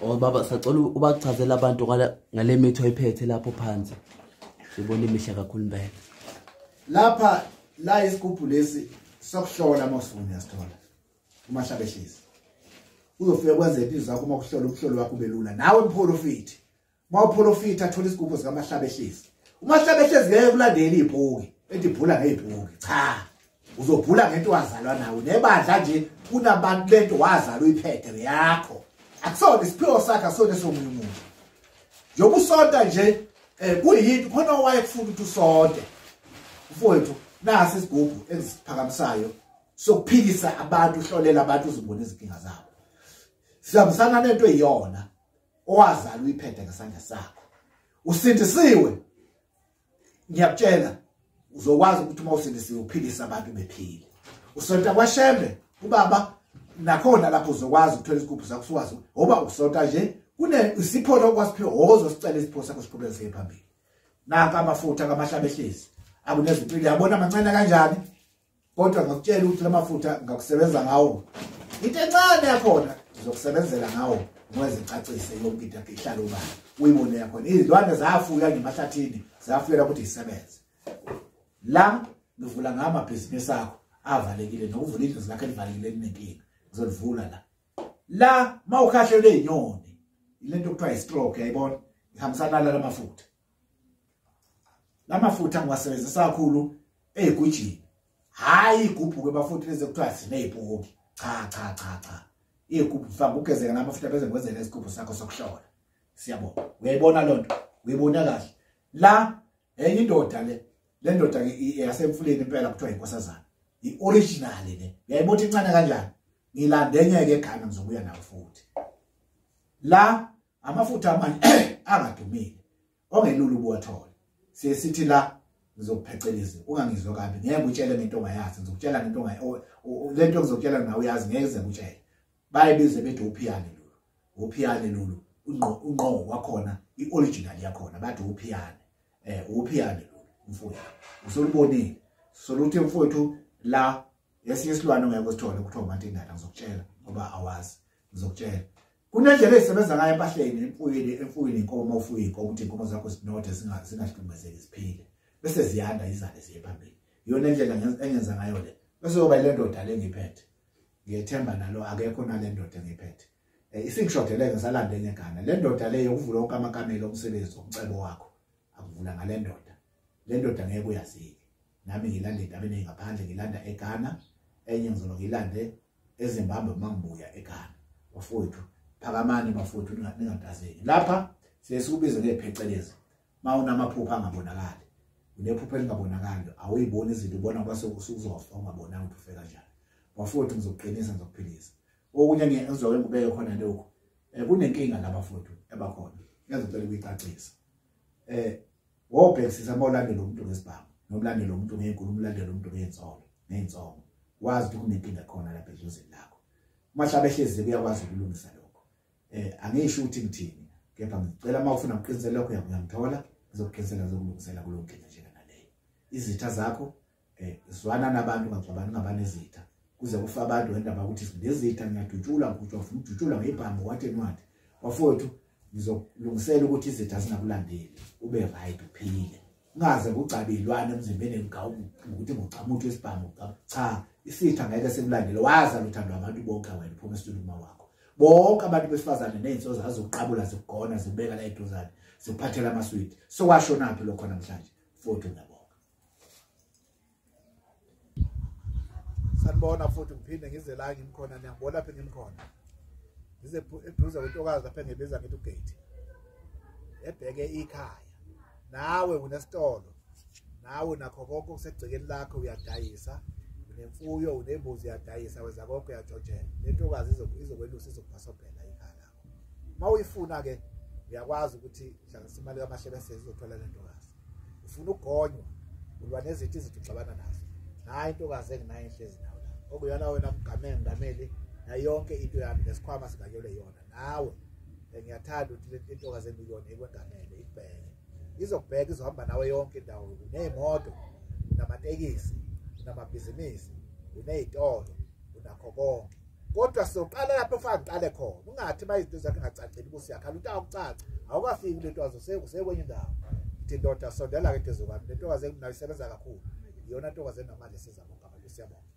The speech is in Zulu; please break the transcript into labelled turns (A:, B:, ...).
A: Oh baba sacela ubachazela abantu ngale mithi oyiphethe lapho phansi. Sibona imihle kakhulu impela.
B: Lapha la isigubhu lesi sokuhlola mawusifuna uyasithola. Umahlabehlezi. Uzofika kwenza impilo zakho uma kuhlola umhlolo wakho ubelula. Nawe Mkhulu Mawuprofit athola isigubhu sika Mahlabehlezi. Umahlabehlezi ngeke kulandela ibhuki, etibhula ngebhuki. Cha. Uzobhula ngento wazalwa nawe. Nebandla nje kunabantu lento wazalwa uyiphethe yakho. Akusona isiphiwo sakhe asona somunye umuntu. Njoba usonta nje kuyinto khona owayekufuna ukuthi usonte. Mfowethu nasi isigubhu ezisiphakamisayo sokuphikisa abantu uhlolela abantu uzibona izinkinga zabo. Siyabusana nento eyiyona owazalwa uyiphethe ngesandla sakho. Usindisiwe. Ngiyakutshela uzokwazi ukuthi uma usindisiwe uphilisa abantu bephile. Usonta kwaShembe ubaba nakhona lapho uzokwazi ukuthola isigubhu sakho siwazi ngoba usonta nje isipho lokwasiphiwe ozosicela isipho sakho siqhubeke siye phambili. Naka amafutha kaMahlabehlezi akuneza impilo yabona amancane kanjani kodwa ngakutshela ukuthi lamafutha ngakusebenza ngawo into encane yakhona uzokusebenzela ngawo ngoze icacise yonke into yakhe ihlala ubani uyibone yakhona izilwane zafuya ngemahlathini zafuyela ukuthi isebenze la ngivula ngamabhizinisi akho avalekile nokuvula indlu zakhe livalekile linenkinga ngizolivula la mawukhahlele inyoni ilento okuthiwa i-stroke yayibona ihambisana lamafutha. Lamafutha ngiwasebenzisa kakhulu egujini. Hayi igubhu kwebafutha lezi ekuthiwa sinezibhuki. Cha. Igubhu faka ugezeka namafutha beze ngwenzele isigubhu sakho sokuhlola. Siyabona. Uyayibona lonto? Uyibona kahle. La enye indoda le ndoda yasemfuleni impela kuthiwa inkosazana. I-original le. Uyayibona incane kanjani? Ngilande enyeke ekhaya ngizobuya nawe futhi. La amafutha amanye angadumile. Ongelulu ubuwathola. Sithi la ngizokupheceleza ungangizwa kabi ngeke utshele ngento ongayazi ngizokutshela ngento lento ngizokutshela nawe uyazi ngeke ngizekutshela bayibize bethi uphiyane lulu unqo wakhona ioriginal yakhona bathi uphiyane lulu mfowethu usolubonile soluthi mfowethu la yesisilwane ngeke usithole kuthiwa umanti indala ngizokutshela ngoba awazi ngizokutshela kunendlela ezisebenza ngayo empahleni emfuyweni inkomo ufuye inkomo ukuthi inkomo zakho zinothe zingahlukumezeki ziphile bese ziyanda izale ziye phambili iyona indlela engenza ngayo le bese yoba le ndoda le ngiphethe ngiyethemba nalo akekho nale ndoda ngiphethe isingishodele ngisalande ngegana le ndoda le yokuvula wonke amakamelo omsebenzi omcebo wakho akuvula ngale ndoda le ndoda ngeke uyazike nami ngilanda entabeni ngaphandle ngilanda eGhana enye ngizoba ngilande eZimbabwe mangibuya eGhana bafowethu phakamani bafowethu ningadazeki lapha siyesikubiza ngephecelezi mawunamaphupha angabonakali unephupha elingabonakali awuyiboni izinto ubona kwase usuzofa ungabonanga ukuthi ufeka kanjani bafowethu ngizokuqinisa ngizokuphilisa okunye ngizokwenza ngibeke khona lokho kunenkinga labafowethu ebakhona ngizocela ukuyicacisa wobhekisisa mawulandela umuntu ngesibhamu nomlandela umuntu ngenkulu umlandela umuntu ngensolo wazi ukuthi kunenkinga khona lapha edlozini lakho Mahlabehlezi uyakwazi ukulungisa lokho angisho ukuthi ngithini kepha ngicela mawufuna ukuqinisela lokho uyangithola ngizokuqinisela zokulungisela kulo nkinga njena naleyo izitha zakho zwana nabantu ngacabani ngabanezitha kuze kufa abantu endaba ukuthi lezitha ngiyadutshula ngikutshwa ufuna udutshula ngebhamu wathi bafowethu ngizokulungisela ukuthi izitha zingakulandeli ube right uphile ungaze kucabilwane emzimbeni ukuthi ngocamuthu esibhamu cha isitha ngeke sekulandele waza uthando abantu bonke wena phuma esituluma wakho bonke abantu besifazane nezinsoza azokuqabula zikugona zibeka la eduzane ziphathela amaswiti sokwasho naphi lokho namhlanje futhi ngiyabonga sanibona futhi ngiphinde ngize la ngimkhona ngiyabona lapha ngimkhona ngize eduze kwentokazi lapha ngebiza ngithi ugate ebheke ikhaya nawe unesitolo nawe nakho konke okusegcekeni lakho uyadayisa nemfuyo unembuzi yadayisa wenza konke uyajojela lentokazi izokwelusa izokubhasobhela ikhaya lakho mawuyifuna ke uyakwazi ukuthi hlanganisa imali kaMahlabehlezi izothola lentokazi ufuna ukugonywa ulwa nezithi izixabana nazo hayi intokazi enginayo inhlezi nawe la okuyona wena ngameli nayo yonke into yami lesikhwama singakele yona nawe ngiyathanda ukuthi intokazi emiliyoni ekwengamele ikubheke izokubheka izohamba nawe yonke indawo unemoto unamatekisi unamabhizinisi unezitolo unakho konke kodwa soqala lapho ufana qale khona ungathi bayizinto zakhe ngacacile ubusi yakhala uthi awucaca awukafiki lento wazo sekwenye indawo ithi ndoda sondela ke ezokami lento waze nayisebenza kakhulu iyona ntokazi enomali siza bonke abantu siyabonga.